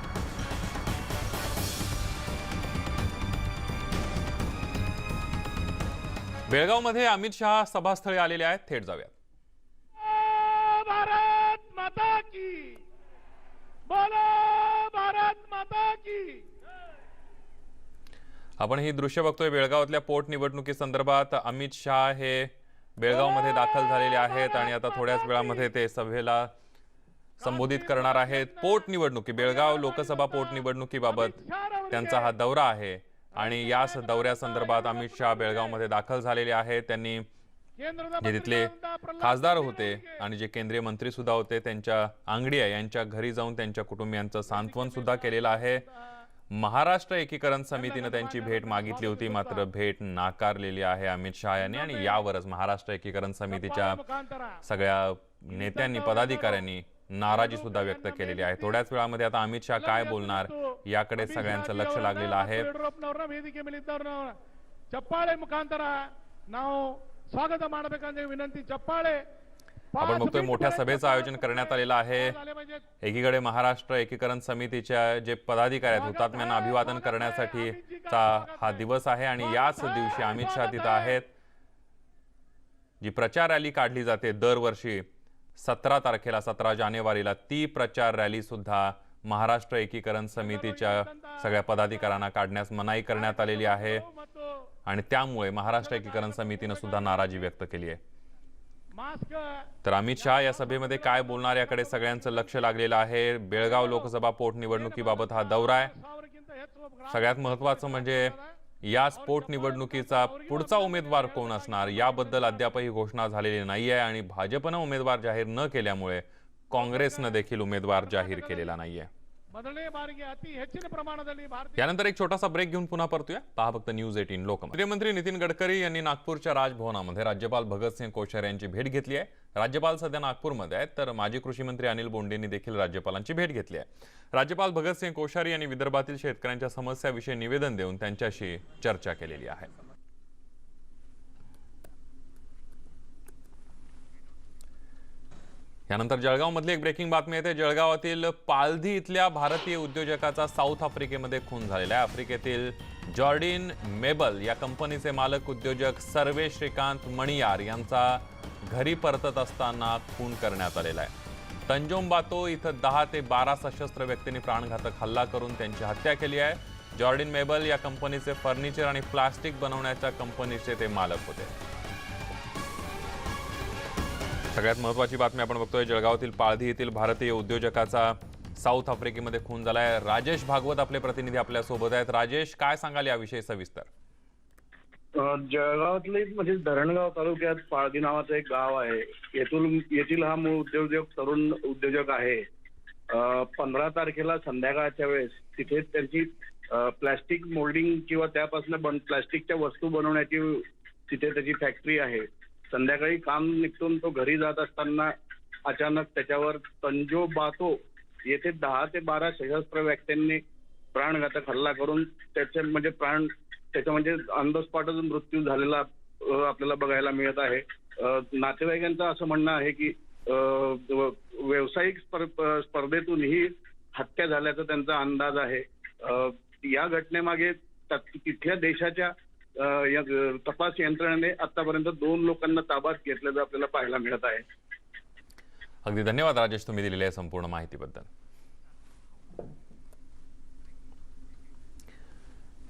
बेळगावमध्ये अमित शहा सभास्थळी आलेले आहेत. थेट जाऊयात. भारत माता की, बोलो भारत माता की. आपण ही दृश्य बघतोय बेळगावातल्या पोटनिवडणुकी संदर्भात. अमित शहा हे बेळगावमध्ये दाखल झालेले आहेत आणि आता थोड्याच वेळामध्ये ते सभेला संबोधित करणार आहेत. पोटनिवडणुकी, बेळगाव लोकसभा पोटनिवडणुकीबाबत त्यांचा हा दौरा आहे आणि याच दौऱ्यासंदर्भात अमित शहा बेळगावमध्ये दाखल झालेले आहेत. त्यांनी जे तिथले खासदार होते आणि जे केंद्रीय मंत्री सुद्धा होते त्यांच्या आंगडिया यांच्या घरी जाऊन त्यांच्या कुटुंबियांचं सांत्वन सुद्धा केलेलं आहे. महाराष्ट्र एकीकरण समितीने त्यांची भेट मागितली होती, मात्र भेट नाकारलेली आहे अमित शहा यांनी आणि यावरच महाराष्ट्र एकीकरण समितीच्या सगळ्या नेत्यांनी, पदाधिकाऱ्यांनी नाराजी सुद्धा व्यक्त केलेली आहे. थोड्याच वेळामध्ये आता अमित शहा काय बोलणार याकडे सगळ्यांचं लक्ष लागलेलं आहे. ಚಪ್ಪಾಳೆ ಮುಖಾಂತರ ನಾವು ಸ್ವಾಗತ ಮಾಡಬೇಕಂತ ವಿನಂತಿ. ಚಪ್ಪಾಳೆ. आपण बघतोय मोठ्या सभेचं आयोजन करण्यात आलेलं आहे. एकीकडे महाराष्ट्र एकीकरण समितीच्या जे पदाधिकारी आहेत हुतात्म्यांना अभिवादन करण्यासाठीचा हा दिवस आहे आणि याच दिवशी अमित शहा तिथं आहेत. जी प्रचार रॅली काढली जाते दरवर्षी 17 तारखेला, 17 जानेवारीला, ती प्रचार रॅली सुद्धा महाराष्ट्र एकीकरण समितीच्या सगळ्या पदाधिकाऱ्यांना काढण्यास मनाई करण्यात आलेली आहे आणि त्यामुळे महाराष्ट्र एकीकरण समितीने सुद्धा नाराजी व्यक्त केली आहे. तर अमित शहा या सभेमध्ये काय बोलणार याकडे सगळ्यांचं लक्ष लागलेलं आहे. बेळगाव लोकसभा पोटनिवडणुकीबाबत हा दौरा आहे. सगळ्यात महत्त्वाचं म्हणजे याच पोटनिवडणुकीचा पुढचा उमेदवार कोण असणार याबद्दल अद्यापही घोषणा झालेली नाही आहे आणि भाजपनं उमेदवार जाहीर न केल्यामुळे काँग्रेसनं देखील उमेदवार जाहीर केलेला नाहीये. यानंतर एक छोटासा ब्रेक घेऊन पुन्हा परतूया. पहा फक्त न्यूज 18 लोकमत. गृहमंत्री नितीन गडकरी यांनी नागपूरच्या राजभवनामध्ये राज्यपाल भगतसिंग कोश्यारी यांची भेट घेतली आहे. राज्यपाल सध्या नागपूरमध्ये आहेत, तर माजी कृषी मंत्री अनिल बोंडेंनी देखील राज्यपालांची भेट घेतली आहे. राज्यपाल भगतसिंग कोश्यारी यांनी विदर्भातील शेतकऱ्यांच्या समस्याविषयी निवेदन देऊन त्यांच्याशी चर्चा केलेली आहे. यानंतर जळगावमधली एक ब्रेकिंग बातमी येते. जळगावातील पालधी इथल्या भारतीय उद्योजकाचा साऊथ आफ्रिकेमध्ये खून झालेला आहे. आफ्रिकेतील जॉर्डिन मेबल या कंपनीचे मालक उद्योजक सर्वे श्रीकांत मणियार यांचा घरी परतत असताना खून करण्यात आलेला आहे. तंजोंबातो इथं 10 ते 12 सशस्त्र व्यक्तींनी प्राणघातक हल्ला करून त्यांची हत्या केली आहे. जॉर्डिन मेबल या कंपनीचे फर्निचर आणि प्लास्टिक बनवण्याच्या कंपनीचे ते मालक होते. सगळ्यात महत्त्वाची बातमी आपण बघतोय. जळगावातील पाळधी येथील भारतीय उद्योजकाचा साऊथ आफ्रिकेमध्ये खून झालाय. राजेश भागवत आपले प्रतिनिधी आपल्या सोबत आहेत. राजेश, काय सांगाल याविषयी सविस्तर? जळगावातले म्हणजे धरणगाव तालुक्यात पाळधी नावाचं एक गाव आहे. येथील हा मूळ उद्योजक तरुण उद्योजक आहे. 15 तारखेला संध्याकाळच्या वेळेस तिथे त्यांची प्लास्टिक मोल्डिंग किंवा त्यापासून प्लास्टिकच्या वस्तू बनवण्याची तिथे त्याची फॅक्टरी आहे. संध्याकाळी काम निघून तो घरी जात असताना अचानक त्याच्यावर तंजोबातो येथे 10 ते 12 सशस्त्र व्यक्तींनी प्राणघातक हल्ला करून त्याचे म्हणजे ऑन द स्पॉटच मृत्यू झालेला आपल्याला बघायला मिळत आहे. नातेवाईकांचं असं म्हणणं आहे की व्यावसायिक स्पर्धेतून ही हत्या झाल्याचा त्यांचा अंदाज आहे. या घटनेमागे तिथल्या देशाच्या तपास यंत्रणेने आतापर्यंत 2 लोकांना ताब्यात घेतल्याचं आपल्याला पाहायला मिळत आहे. अगदी धन्यवाद राजेश, तुम्ही दिलेल्या संपूर्ण माहितीबद्दल.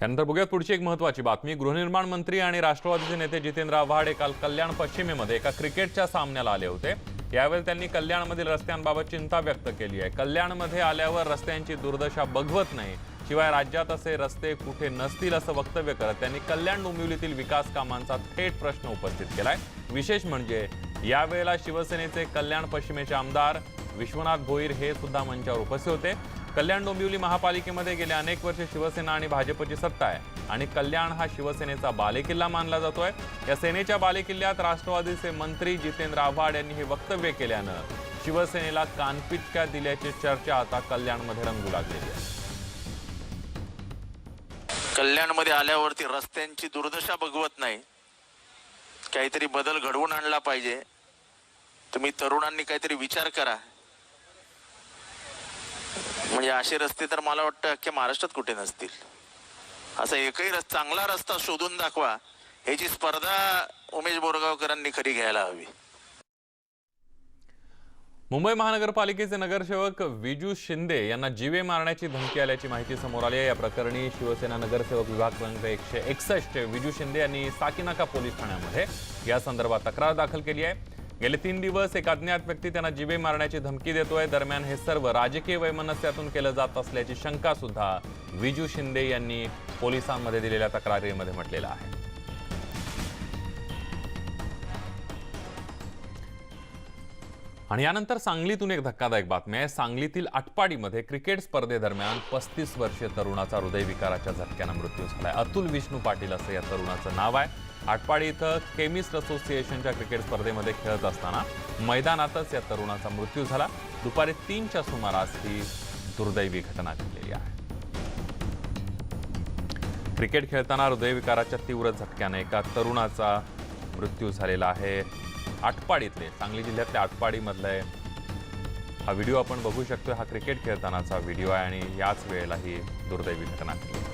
यानंतर बघूयात पुढची एक महत्त्वाची बातमी. गृहनिर्माण मंत्री आणि राष्ट्रवादीचे नेते जितेंद्र आव्हाड काल कल्याण पश्चिमेमध्ये एका क्रिकेटच्या सामन्याला आले होते. यावेळी त्यांनी कल्याणमधील रस्त्यांबाबत चिंता व्यक्त केली आहे. कल्याणमध्ये आल्यावर रस्त्यांची दुर्दशा बघवत नाही, शिवाय राज्यात असे रस्ते कुठे नसतील असं वक्तव्य करत त्यांनी कल्याण डोंबिवलीतील विकास कामांचा थेट प्रश्न उपस्थित केलाय। विशेष म्हणजे यावेळेला शिवसेनेचे कल्याण पश्चिमेचे आमदार विश्वनाथ भोईर हे सुद्धा मंचावर उपस्थित होते। कल्याण डोंबिवली महापालिकेमध्ये गेल्या अनेक वर्षे शिवसेना आणि भाजपची सत्ता आहे आणि कल्याण हा शिवसेनेचा बालेकिल्ला मानला जातोय। या सेनेच्या बालेकिल्ल्यात राष्ट्रवादीचे मंत्री जितेंद्र आव्हाड यांनी हे वक्तव्य केल्यानं शिवसेनेला कानपिटक्या दिल्याची चर्चा आता कल्याणमध्ये रंगू लागलेली आहे। कल्याणमध्ये आल्यावरती रस्त्यांची दुर्दशा बघवत नाही, काहीतरी बदल घडवून आणला पाहिजे। तुम्ही तरुणांनी काहीतरी विचार करा, म्हणजे असे रस्ते तर मला वाटतं अख्ख्या महाराष्ट्रात कुठे नसतील। असा एकही चांगला रस्ता शोधून दाखवा, ह्याची स्पर्धा उमेश बोरगावकरांनी खरी घ्यायला हवी। मुंबई महानगरपालिकेचे नगरसेवक विजू शिंदे यांना जीवे मारण्याची धमकी आल्याची माहिती समोर आली आहे। या प्रकरणी शिवसेना नगरसेवक विभाग क्रमांक 161 विजू शिंदे यांनी साकीनाका पोलीस ठाण्यामध्ये या संदर्भात तक्रार दाखल केली आहे। गेले 3 दिवस एक अज्ञात व्यक्ती त्यांना जीवे मारण्याची धमकी देतोय। दरम्यान हे सर्व राजकीय वैमनस्यातून केलं जात असल्याची शंका सुद्धा विजू शिंदे यांनी पोलिसांमध्ये दिलेल्या तक्रारीमध्ये म्हटलेलं आहे। आणि यानंतर सांगलीतून एक धक्कादायक बातमी आहे। सांगलीतील आटपाडीमध्ये क्रिकेट स्पर्धेदरम्यान 35 वर्षीय तरुणाचा हृदयविकाराच्या झटक्यानं मृत्यू झालाय। अतुल विष्णू पाटील असं या तरुणाचं नाव आहे। आटपाडी इथं केमिस्ट असोसिएशनच्या क्रिकेट स्पर्धेमध्ये खेळत असताना मैदानातच या तरुणाचा मृत्यू झाला। दुपारी 3च्या सुमारास ही दुर्दैवी घटना घडलेली आहे। क्रिकेट खेळताना हृदयविकाराच्या तीव्र झटक्याने एका तरुणाचा मृत्यू झालेला आहे। आटपाडीतले, सांगली जिल्ह्यातल्या आटपाडीमधले हा व्हिडिओ आपण बघू शकतो। हा क्रिकेट खेळतानाचा व्हिडिओ आहे आणि याच वेळेला ही दुर्दैवी घटना घडली।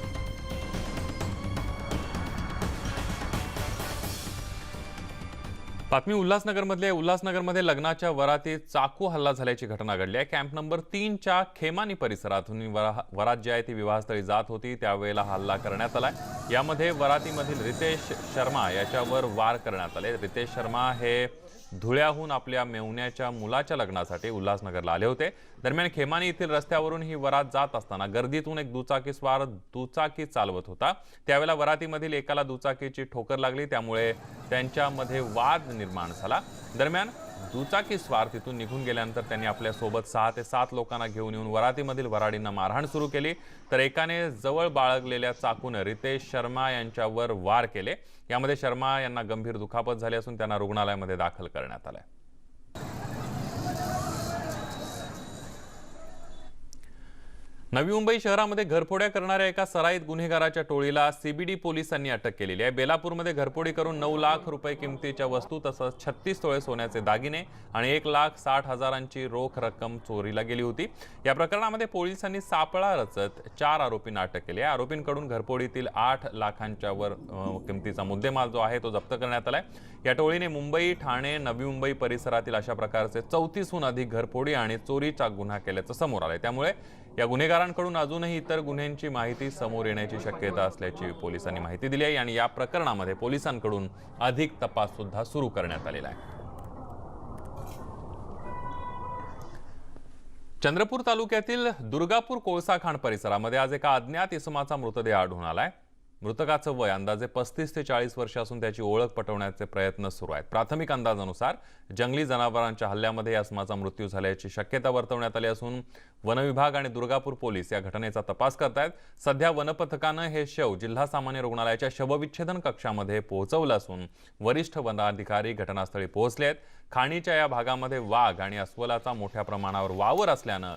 बातमी उल्हासनगरमध्ये लग्नाच्या वरातीत चाकू हल्ला झाल्याची घटना घडली आहे। कॅम्प नंबर 3च्या खेमानी परिसरातून वरात जी आहे ती विवाहस्थळी जात होती, त्यावेळेला हल्ला करण्यात आलाय। यामध्ये वरातीमधील रितेश शर्मा याच्यावर वार करण्यात आले। रितेश शर्मा हे धुळ्याहून आपल्या मेवण्याच्या मुलाच्या लग्नासाठी उल्हासनगरला आले होते। दरम्यान खेमानी येथील रस्त्यावरून ही वरात जात असताना गर्दीतून एक दुचाकीस्वार दुचाकी चालवत होता। त्यावेळेला वरातीमधील एकाला दुचाकीची ठोकर लागली, त्यामुळे त्यांच्यामध्ये वाद निर्माण झाला। दरम्यान दुचाकीस्वार तिथून निघून गेल्यानंतर त्यांनी आपल्या सोबत 6 ते 7 लोकांना घेऊन येऊन वरातीमधील वराडींना मारहाण सुरू केली। तर एकाने जवळ बाळगलेल्या चाकूने रितेश शर्मा यांच्यावर वार केले। यामध्ये शर्मा यांना गंभीर दुखापत झाली असून त्यांना रुग्णालयामध्ये दाखल करण्यात आले। नवी मुंबई शहरामध्ये घरफोड्या करणाऱ्या एका सराईत गुन्हेगाराच्या टोळीला सीबीडी पोलिसांनी अटक केलेली आहे। बेलापूरमध्ये घरफोडी करून 9 लाख रुपये किमतीच्या वस्तू तसंच 36 तोळे सोन्याचे दागिने आणि 1,60,000ची रोख रक्कम चोरीला गेली होती। या प्रकरणामध्ये पोलिसांनी सापळा रचत 4 आरोपींना अटक केली आहे। आरोपींकडून घरफोडीतील 8 लाखांच्या वर किमतीचा मुद्देमाल जो आहे तो जप्त करण्यात आलाय। या टोळीने मुंबई, ठाणे, नवी मुंबई परिसरातील अशा प्रकारचे 34हून अधिक घरफोडी आणि चोरीचा गुन्हा केल्याचं समोर आलंय। त्यामुळे या गुन्हेगारांकडून अजूनही इतर गुन्ह्यांची माहिती समोर येण्याची शक्यता असल्याची पोलिसांनी माहिती दिली आहे आणि या प्रकरणामध्ये पोलिसांकडून अधिक तपास सुद्धा सुरू करण्यात आलेला आहे। चंद्रपूर तालुक्यातील दुर्गापूर कोळसा खाण परिसरामध्ये आज एका अज्ञात इसमाचा मृतदेह आढळून आलाय। मृतकाचं वय अंदाजे 35 ते 40 वर्ष असून त्याची ओळख पटवण्याचे प्रयत्न सुरू आहेत। प्राथमिक अंदाजानुसार जंगली जनावरांच्या हल्ल्यामध्ये या इसमाचा मृत्यू झाल्याची शक्यता वर्तवण्यात आली असून वनविभाग आणि दुर्गापूर पोलीस या घटनेचा तपास करतायत। सध्या वनपथकानं हे शव जिल्हा सामान्य रुग्णालयाच्या शवविच्छेदन कक्षामध्ये पोहोचवलं असून वरिष्ठ वनाधिकारी घटनास्थळी पोहोचले आहेत। खाणीच्या या भागामध्ये वाघ आणि अस्वलाचा मोठ्या प्रमाणावर वावर असल्यानं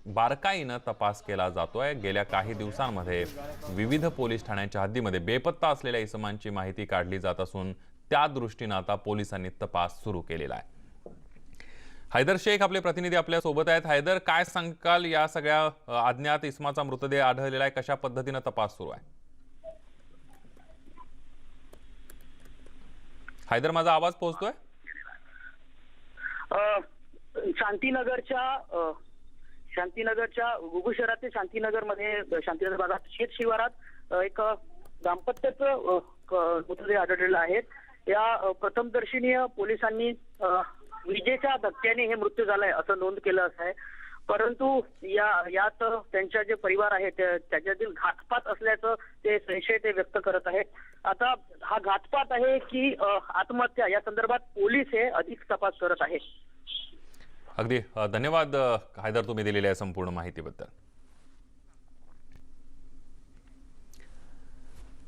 बारकाईनं तपास केला जातोय। गेल्या काही दिवसांमध्ये विविध पोलीस ठाण्यांच्या हद्दीमध्ये बेपत्ता असलेल्या इसमांची माहिती काढली जात असून त्या दृष्टीनं आता पोलिसांनी तपास सुरू केलेला आहे। हैदर शेख आपले प्रतिनिधी आपल्या सोबत आहेत। हैदर, काय सांगाल या सगळ्या अज्ञात इसमाचा मृतदेह आढळलेला आहे, कशा पद्धतीनं तपास सुरू आहे? हैदर, माझा आवाज पोहोचतोय? शांतीनगरच्या गुगू शहरातील शांतीनगर भागात शेत शिवारात एक दाम्पत्याचं मृतदेह आढळलेला आहे। या प्रथमदर्शनीय पोलिसांनी विजेच्या धक्क्याने हे मृत्यू झालाय असं नोंद केलं आहे। परंतु यात त्यांच्या जे परिवार आहे त्याच्यातील घातपात असल्याचं ते संशय ते व्यक्त करत आहेत. आता हा घातपात आहे की आत्महत्या या संदर्भात पोलीस हे अधिक तपास करत आहेत. अगदी धन्यवाद हैदर, तुम्ही दिलेल्या संपूर्ण माहितीबद्दल.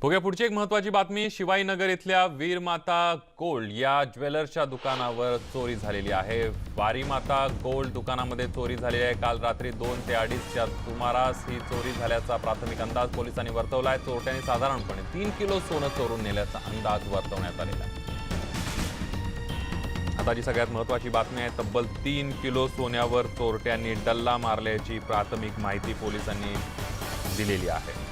बघूया पुढची एक महत्वाची बातमी. शिवाईनगर इथल्या वीरमाता गोल्ड या ज्वेलर्सच्या दुकानावर चोरी झालेली आहे. वारीमाता गोल्ड दुकानामध्ये चोरी झालेली आहे. काल रात्री 2 ते 2:30च्या सुमारास ही चोरी झाल्याचा प्राथमिक अंदाज पोलिसांनी वर्तवला आहे. चोरट्यांनी साधारणपणे 3 किलो सोनं चोरून नेल्याचा अंदाज वर्तवण्यात आलेला आहे. आताची सगळ्यात महत्वाची बातमी आहे. तब्बल 3 किलो सोन्यावर चोरट्यांनी डल्ला मारल्याची प्राथमिक माहिती पोलिसांनी दिलेली आहे.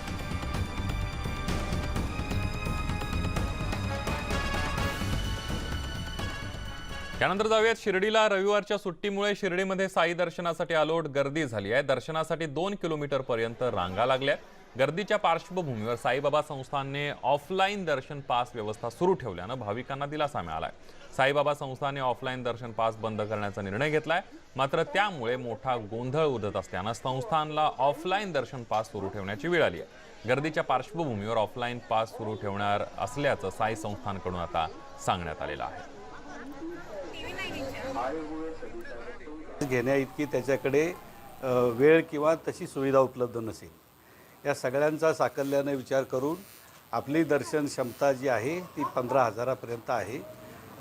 त्यानंतर जाऊयात शिर्डीला. रविवारच्या सुट्टीमुळे शिर्डीमध्ये साई दर्शनासाठी अलोट गर्दी झाली आहे. दर्शनासाठी 2 किलोमीटर पर्यंत रांगा लागल्या. गर्दीच्या पार्श्वभूमीवर साईबाबा संस्थानने ऑफलाईन दर्शन पास व्यवस्था सुरू ठेवल्यानं भाविकांना दिलासा मिळालाय. साईबाबा संस्थानने ऑफलाईन दर्शन पास बंद करण्याचा निर्णय घेतलाय. मात्र त्यामुळे मोठा गोंधळ उडत असल्यानं संस्थानला ऑफलाईन दर्शन पास सुरू ठेवण्याची वेळ आली आहे. गर्दीच्या पार्श्वभूमीवर ऑफलाईन पास सुरू ठेवणार असल्याचं साई संस्थानकडून आता सांगण्यात आलेलं आहे. घेण्या इतकी त्याच्याकडे वेळ किंवा तशी सुविधा उपलब्ध नसेल. या सगळ्यांचा साकल्याने विचार करून आपली दर्शन क्षमता जी आहे ती 15,000पर्यंत आहे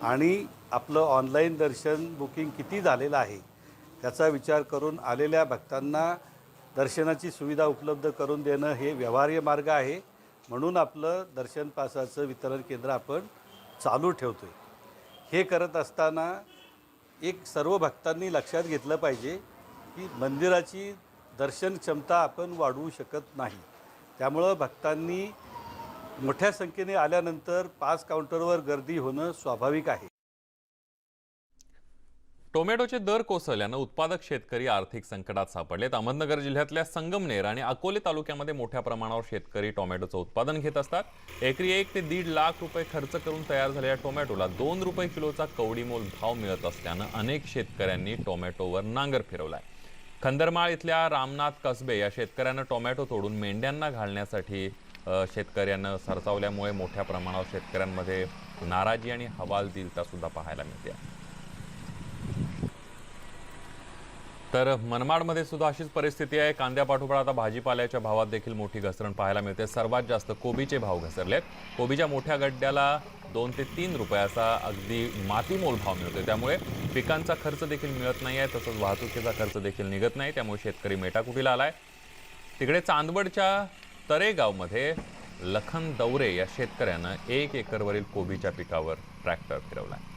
आणि आपलं ऑनलाईन दर्शन बुकिंग किती झालेलं आहे त्याचा विचार करून आलेल्या भक्तांना दर्शनाची सुविधा उपलब्ध करून देणं हे व्यवहार्य मार्ग आहे. म्हणून आपलं दर्शन पासाचं वितरण केंद्र आपण चालू ठेवतो आहे. हे करत असताना एक सर्व भक्तांनी लक्षात घेतलं पाहिजे की मंदिराची दर्शन क्षमता आपण वाढवू शकत नाही. त्यामुळं भक्तांनी मोठ्या संख्येने आल्यानंतर पास काउंटरवर गर्दी होणं स्वाभाविक आहे. टोमॅटोचे दर कोसळल्यानं उत्पादक शेतकरी आर्थिक संकटात सापडलेत. अहमदनगर जिल्ह्यातल्या संगमनेर आणि अकोले तालुक्यामध्ये मोठ्या प्रमाणावर शेतकरी टोमॅटोचं उत्पादन घेत असतात. एकरी 1 ते 1.5 लाख रुपये खर्च करून तयार झालेल्या टोमॅटोला 2 रुपये किलोचा कवडीमोल भाव मिळत असल्यानं अनेक शेतकऱ्यांनी टोमॅटोवर नांगर फिरवलाय. खंदरमाळ इथल्या रामनाथ कसबे या शेतकऱ्यानं टोमॅटो तोडून मेंढ्यांना घालण्यासाठी शेतकऱ्यांना सरसावल्यामुळे मोठ्या प्रमाणावर शेतकऱ्यांमध्ये नाराजी आणि हवालदिलता सुद्धा पाहायला मिळते. तर मनमाडमध्ये सुद्धा अशीच परिस्थिती आहे. कांद्यापाठोपाठ आता भाजीपाल्याच्या भावात देखील मोठी घसरण पाहायला मिळते. सर्वात जास्त कोबीचे भाव घसरलेत. कोबीच्या मोठ्या गड्ड्याला 2 ते 3 रुपयाचा अगदी मातीमोल भाव मिळतो. त्यामुळे पिकांचा खर्च देखील मिळत नाही आहे, तसंच वाहतुकीचा खर्च देखील निघत नाही. त्यामुळे शेतकरी मेटाकुटीला आलाय. तिकडे चांदवडच्या तरेगावमध्ये लखन दौरे या शेतकऱ्यानं 1 एकरवरील कोबीच्या पिकावर ट्रॅक्टर फिरवलाय.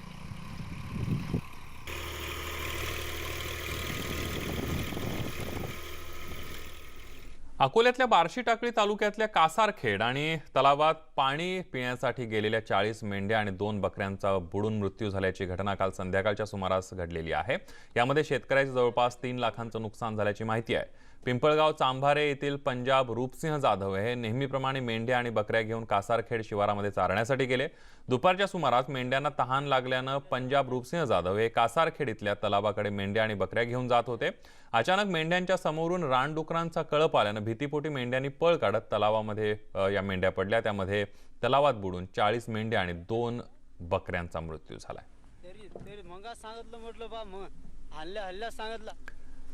अकोल्यातल्या बार्शी टाकळी तालुक्यातल्या कासारखेड आणि तलावात पाणी पिण्यासाठी गेलेल्या 40 मेंढ्या आणि 2 बकऱ्यांचा बुडून मृत्यू झाल्याची घटना काल संध्याकाळच्या सुमारास घडलेली आहे. यामध्ये शेतकऱ्याचे जवळपास 3 लाखांचं नुकसान झाल्याची माहिती आहे. पिंपळगाव चांभारे येथील पंजाब रूपसिंह जाधव हे नेहमीप्रमाणे मेंढ्या आणि बकऱ्या घेऊन कासारखेड शिवारामध्ये चारण्यासाठी गेले. दुपारच्या सुमारास मेंढ्यांना तहान लागल्यानं पंजाब रूपसिंह जाधव हे कासारखेड इथल्या तलावाकडे मेंढ्या आणि बकऱ्या घेऊन जात होते. अचानक मेंढ्यांच्या समोरून रानडुकरांचा कळप आल्यानं भीतीपोटी मेंढ्यांनी पळ काढत तलावामध्ये या मेंढ्या पडल्या. त्यामध्ये तलावात बुडून 40 मेंढ्या आणि 2 बकऱ्यांचा मृत्यू झालाय.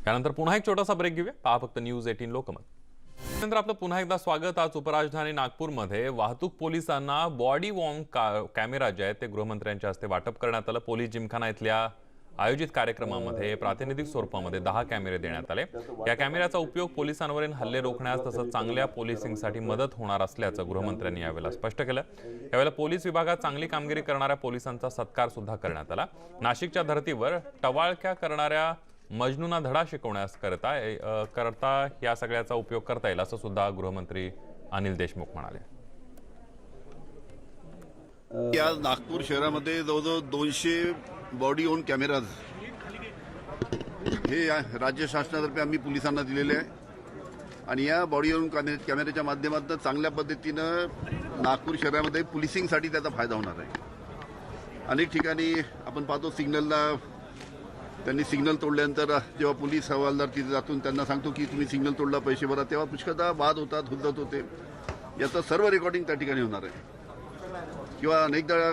त्यानंतर पुन्हा एक छोटासा ब्रेक घेऊया. पहा फक्त न्यूज 18 लोकमत. त्यानंतर आपलं पुन्हा एकदा स्वागत. आज उपराजधानी नागपूरमध्ये वाहतूक पोलिसांना बॉडी वॉर्म कॅमेरा जे आहेत ते गृहमंत्र्यांच्या हस्ते वाटप करण्यात आलं. पोलीस जिमखाना इथल्या आयोजित कार्यक्रमामध्ये प्रातिनिधिक स्वरूपामध्ये 10 कॅमेरे देण्यात आले. या कॅमेऱ्याचा उपयोग पोलिसांवरील हल्ले रोखण्यास तसंच चांगल्या पोलिसिंगसाठी मदत होणार असल्याचं गृहमंत्र्यांनी यावेळेला स्पष्ट केलं. यावेळेला पोलीस विभागात चांगली कामगिरी करणाऱ्या पोलिसांचा सत्कार सुद्धा करण्यात आला. नाशिकच्या धर्तीवर टवाळक्या करणाऱ्या मजनूंना धडा शिकवण्यास करता या सगळ्याचा उपयोग करता येईल असं सुद्धा गृहमंत्री अनिल देशमुख म्हणाले. या नागपूर शहरामध्ये जवळजवळ 200 बॉडी ओन कॅमेराज हे राज्य शासनातर्फे आम्ही पोलिसांना दिलेले आहे आणि या बॉडी ओन कॅमेऱ्याच्या माध्यमातून चांगल्या पद्धतीनं नागपूर शहरामध्ये पोलिसिंगसाठी त्याचा फायदा होणार आहे. अनेक ठिकाणी आपण पाहतो सिग्नलला त्यांनी सिग्नल तोडल्यानंतर जेव्हा पोलीस हवालदार तिथे जातून त्यांना सांगतो की तुम्ही सिग्नल तोडला पैसे भरा, तेव्हा पुष्कळदा वाद होतात, हुद्दत होते. याचं सर्व रेकॉर्डिंग त्या ठिकाणी होणार आहे. किंवा अनेकदा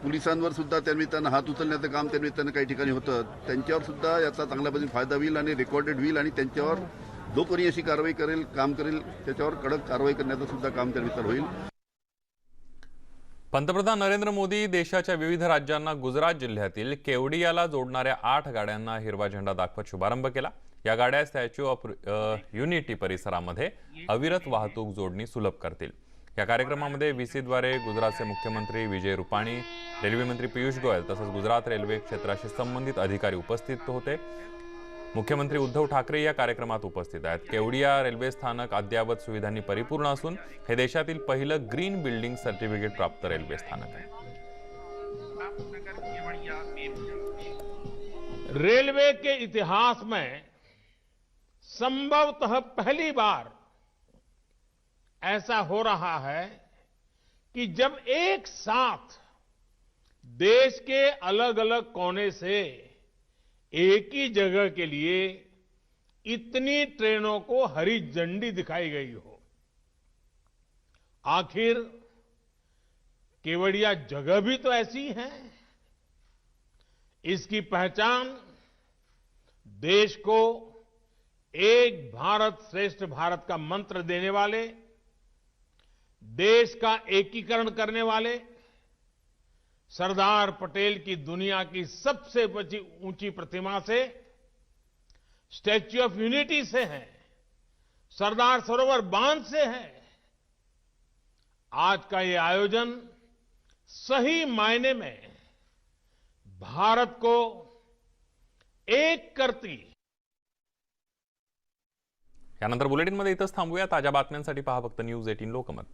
पोलिसांवर सुद्धा त्यानिमित्तानं हात उचलण्याचं काम त्यानिमित्तानं काही ठिकाणी होतं. त्यांच्यावर सुद्धा याचा चांगल्या पद्धतीने फायदा होईल आणि रेकॉर्डेड होईल आणि त्यांच्यावर जो कोणी अशी कारवाई करेल, काम करेल, त्याच्यावर कडक कारवाई करण्याचं सुद्धा काम त्यानिमित्तानं होईल. पंतप्रधान नरेंद्र मोदी देशाच्या विविध राज्यांना गुजरात जिल्ह्यातील केवडियाला जोडणाऱ्या 8 गाड्यांना हिरवा झेंडा दाखवत शुभारंभ केला. या गाड्या स्टॅच्यू ऑफ युनिटी परिसरामध्ये अविरत वाहतूक जोडणी सुलभ करतील. या कार्यक्रमामध्ये व्हीसीद्वारे गुजरातचे मुख्यमंत्री विजय रुपाणी, रेल्वे मंत्री पियुष गोयल तसंच गुजरात रेल्वे क्षेत्राशी संबंधित अधिकारी उपस्थित होते. मुख्यमंत्री उद्धव ठाकरे या कार्यक्रमात उपस्थित आहेत. केवडिया रेल्वे स्थानक अद्ययावत सुविधांनी परिपूर्ण असून हे देशातील पहिलं ग्रीन बिल्डिंग सर्टिफिकेट प्राप्त रेल्वे स्थानक आहे. रेलवे के इतिहास में संभवतः पहली बार ऐसा हो रहा है कि जब एक साथ देश के अलग अलग कोने से एक ही जगह के लिए इतनी ट्रेनों को हरी झंडी दिखाई गई हो. आखिर केवड़िया जगह भी तो ऐसी है. इसकी पहचान देश को एक भारत श्रेष्ठ भारत का मंत्र देने वाले, देश का एकीकरण करने वाले सरदार पटेल की दुनिया की सबसे ऊंची प्रतिमा से, स्टैच्यू ऑफ यूनिटी से है, सरदार सरोवर बांध से है. आज का ये आयोजन सही मायने में भारत को एक करती. यानंतर बुलेटिनमध्ये इथंच थांबूया. ताज्या बातम्यांसाठी पहा फक्त न्यूज 18 लोकमत.